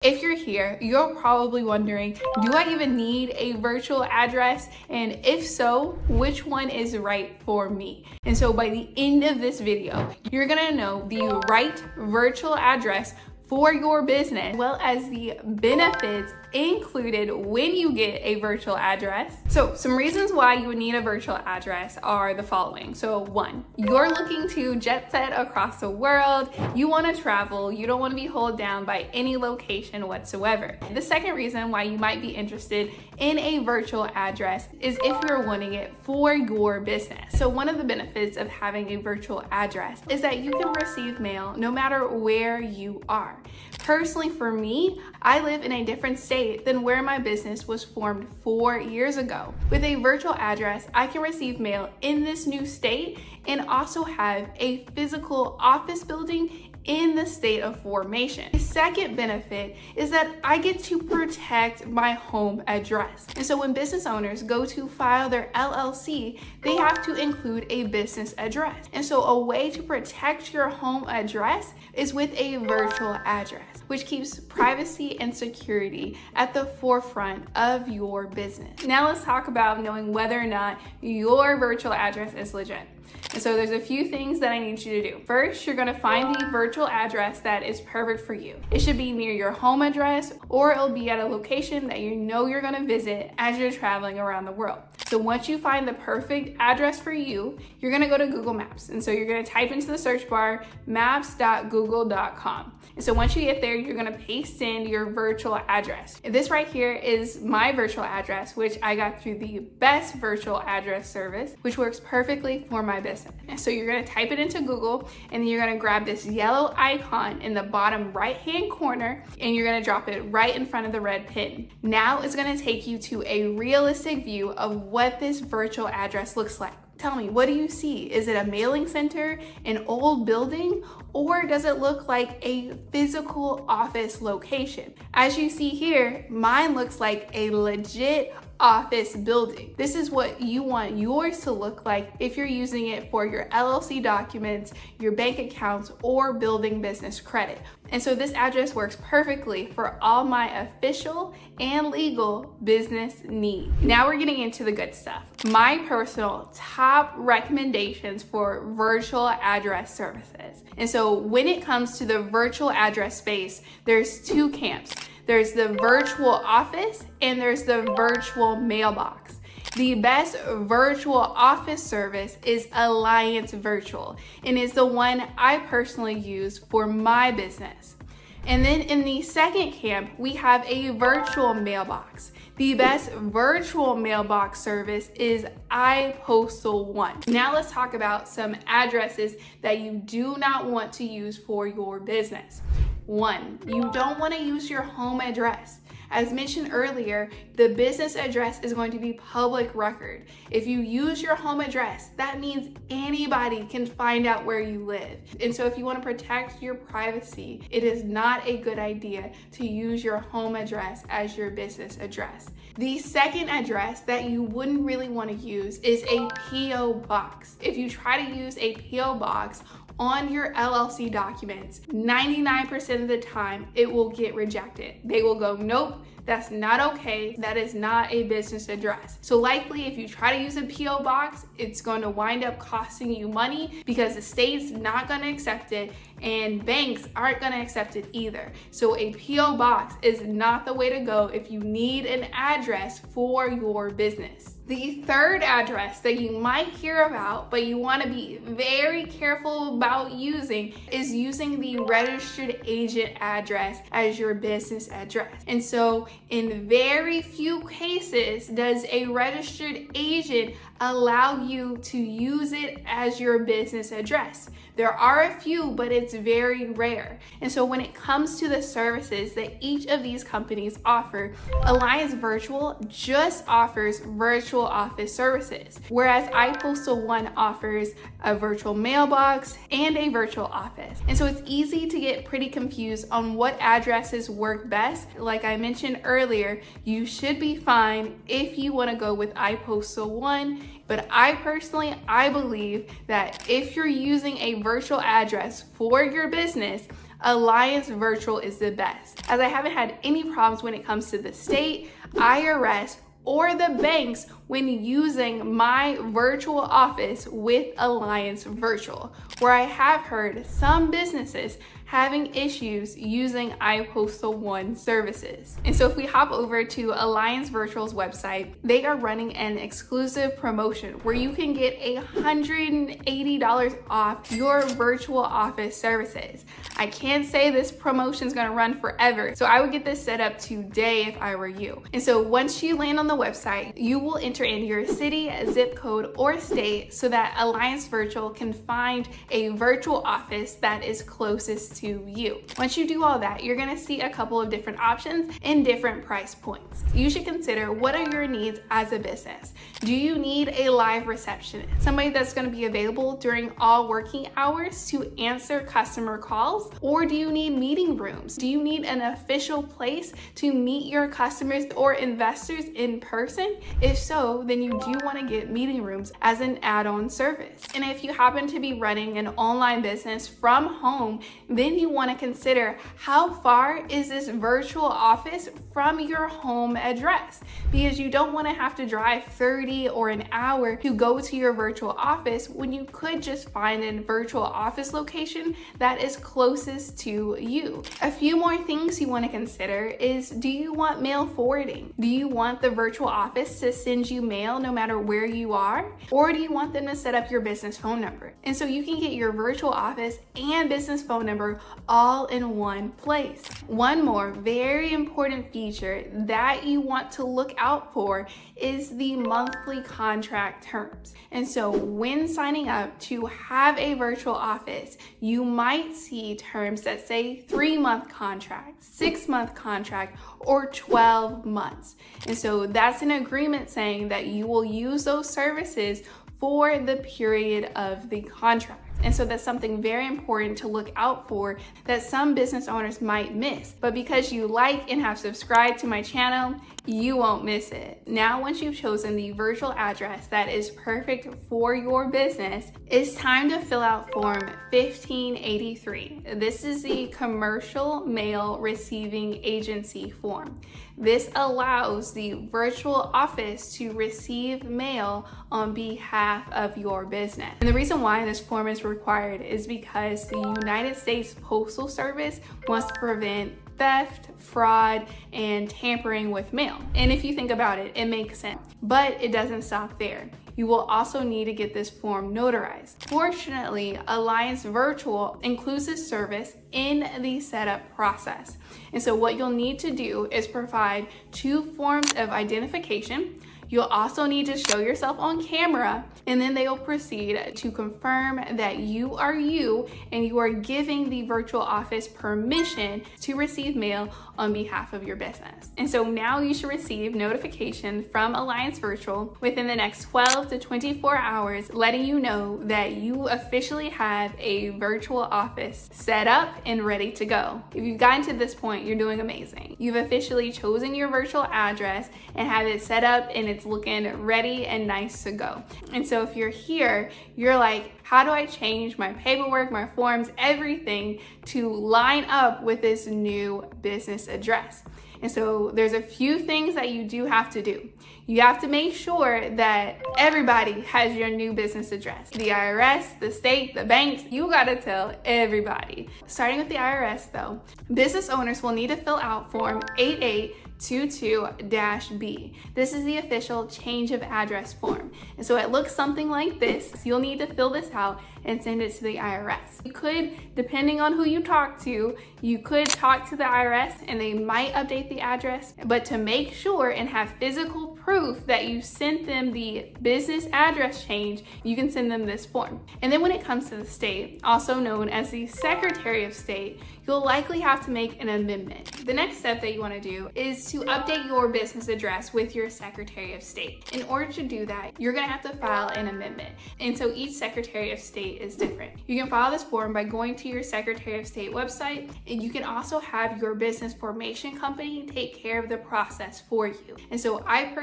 If you're here, you're probably wondering, do I even need a virtual address? And if so, which one is right for me? And so by the end of this video, you're gonna know the right virtual address for your business, as well as the benefits included when you get a virtual address. So some reasons why you would need a virtual address are the following. So one, you're looking to jet set across the world, you wanna travel, you don't wanna be held down by any location whatsoever. The second reason why you might be interested in a virtual address is if you're wanting it for your business. So one of the benefits of having a virtual address is that you can receive mail no matter where you are. Personally, for me, I live in a different state than where my business was formed 4 years ago. With a virtual address, I can receive mail in this new state and also have a physical office building in the state of formation. The second benefit is that I get to protect my home address. And so when business owners go to file their LLC, they have to include a business address. And so a way to protect your home address is with a virtual address, which keeps privacy and security at the forefront of your business. Now let's talk about knowing whether or not your virtual address is legit. And so there's a few things that I need you to do. First, you're gonna find the virtual address that is perfect for you. It should be near your home address, or it'll be at a location that you know you're gonna visit as you're traveling around the world. So once you find the perfect address for you, you're gonna go to Google Maps. And so you're gonna type into the search bar, maps.google.com. And so once you get there, you're gonna paste in your virtual address. This right here is my virtual address, which I got through the best virtual address service, which works perfectly for my business. So you're gonna type it into Google, and then you're gonna grab this yellow icon in the bottom right-hand corner, and you're gonna drop it right in front of the red pin. Now it's gonna take you to a realistic view of what this virtual address looks like. Tell me, what do you see? Is it a mailing center, an old building, or does it look like a physical office location? As you see here, mine looks like a legit office building. This is what you want yours to look like if you're using it for your LLC documents, your bank accounts, or building business credit. And so this address works perfectly for all my official and legal business needs. Now we're getting into the good stuff. My personal top recommendations for virtual address services. And so when it comes to the virtual address space, there's two camps. There's the virtual office and there's the virtual mailbox. The best virtual office service is Alliance Virtual, and is the one I personally use for my business. And then in the second camp, we have a virtual mailbox. The best virtual mailbox service is iPostal One. Now let's talk about some addresses that you do not want to use for your business. One, you don't want to use your home address. As mentioned earlier, the business address is going to be public record. If you use your home address, that means anybody can find out where you live. And so if you want to protect your privacy, it is not a good idea to use your home address as your business address. The second address that you wouldn't really want to use is a PO box. If you try to use a PO box on your LLC documents, 99% of the time it will get rejected. They will go, nope, that's not okay. That is not a business address. So likely if you try to use a PO box, it's going to wind up costing you money because the state's not going to accept it and banks aren't going to accept it either. So a PO box is not the way to go if you need an address for your business. The third address that you might hear about, but you want to be very careful about using, is using the registered agent address as your business address. And so in very few cases does a registered agent allow you to use it as your business address. There are a few, but it's very rare. And so when it comes to the services that each of these companies offer, Alliance Virtual just offers virtual office services, whereas iPostal One offers a virtual mailbox and a virtual office. And so it's easy to get pretty confused on what addresses work best. Like I mentioned earlier, you should be fine if you want to go with iPostal One. But I believe that if you're using a virtual address for your business, Alliance Virtual is the best, as I haven't had any problems when it comes to the state, IRS, or the banks when using my virtual office with Alliance Virtual, where I have heard some businesses having issues using iPostal One services. And so if we hop over to Alliance Virtual's website, they are running an exclusive promotion where you can get $180 off your virtual office services. I can't say this promotion is gonna run forever, so I would get this set up today if I were you. And so once you land on the website, you will enter in your city, zip code, or state so that Alliance Virtual can find a virtual office that is closest to you. Once you do all that, you're gonna see a couple of different options and different price points. You should consider, what are your needs as a business? Do you need a live receptionist, somebody that's gonna be available during all working hours to answer customer calls? Or do you need meeting rooms? Do you need an official place to meet your customers or investors in person? If so, then you do wanna get meeting rooms as an add-on service. And if you happen to be running an online business from home, then you want to consider, how far is this virtual office from your home address? Because you don't want to have to drive 30 or an hour to go to your virtual office when you could just find a virtual office location that is closest to you. A few more things you want to consider is, do you want mail forwarding? Do you want the virtual office to send you mail no matter where you are? Or do you want them to set up your business phone number? And so you can get your virtual office and business phone number all in one place. One more very important feature that you want to look out for is the monthly contract terms. And so when signing up to have a virtual office, you might see terms that say 3-month contract, 6-month contract, or 12 months. And so that's an agreement saying that you will use those services for the period of the contract. And so that's something very important to look out for that some business owners might miss. But because you like and have subscribed to my channel, you won't miss it. Now, once you've chosen the virtual address that is perfect for your business, it's time to fill out Form 1583. This is the Commercial Mail Receiving Agency form. This allows the virtual office to receive mail on behalf of your business. And the reason why this form is required is because the United States Postal Service wants to prevent theft, fraud, and tampering with mail. And if you think about it, it makes sense. But it doesn't stop there. You will also need to get this form notarized. Fortunately, Alliance Virtual includes this service in the setup process. And so what you'll need to do is provide 2 forms of identification. You'll also need to show yourself on camera, and then they will proceed to confirm that you are you and you are giving the virtual office permission to receive mail on behalf of your business. And so now you should receive notification from Alliance Virtual within the next 12 to 24 hours, letting you know that you officially have a virtual office set up and ready to go. If you've gotten to this point, you're doing amazing. You've officially chosen your virtual address and have it set up, and it's looking ready and nice to go. And so if you're here, you're like, how do I change my paperwork, my forms, everything to line up with this new business address? And so there's a few things that you do have to do. You have to make sure that everybody has your new business address. The IRS, the state, the banks, you gotta tell everybody. Starting with the IRS though, business owners will need to fill out Form 8822-B. This is the official change of address form. And so it looks something like this. You'll need to fill this out and send it to the IRS. You could, depending on who you talk to, you could talk to the IRS and they might update the address, but to make sure and have physical proof that you sent them the business address change, you can send them this form. And then when it comes to the state, also known as the Secretary of State, you'll likely have to make an amendment. The next step that you want to do is to update your business address with your Secretary of State. In order to do that, you're going to have to file an amendment. And so each Secretary of State is different. You can file this form by going to your Secretary of State website, and you can also have your business formation company take care of the process for you. And so I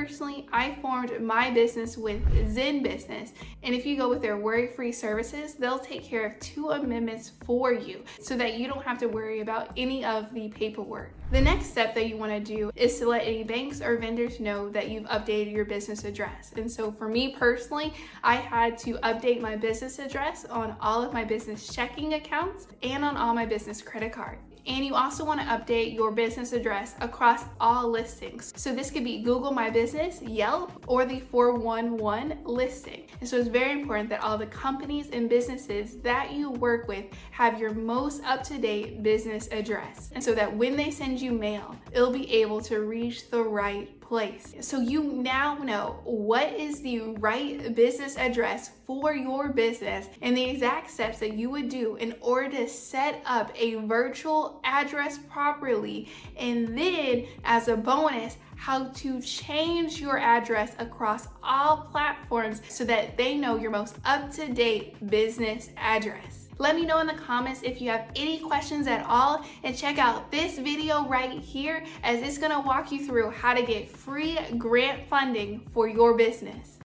formed my business with Zen Business, and if you go with their worry-free services, they'll take care of 2 amendments for you so that you don't have to worry about any of the paperwork. The next step that you want to do is to let any banks or vendors know that you've updated your business address. And so for me personally, I had to update my business address on all of my business checking accounts and on all my business credit cards. And you also want to update your business address across all listings. So this could be Google My Business, Yelp, or the 411 listing. And so it's very important that all the companies and businesses that you work with have your most up-to-date business address. And so that when they send you mail, it'll be able to reach the right place. So you now know what is the right business address for your business and the exact steps that you would do in order to set up a virtual address properly. And then as a bonus, how to change your address across all platforms so that they know your most up-to-date business address. Let me know in the comments if you have any questions at all, and check out this video right here as it's gonna walk you through how to get free grant funding for your business.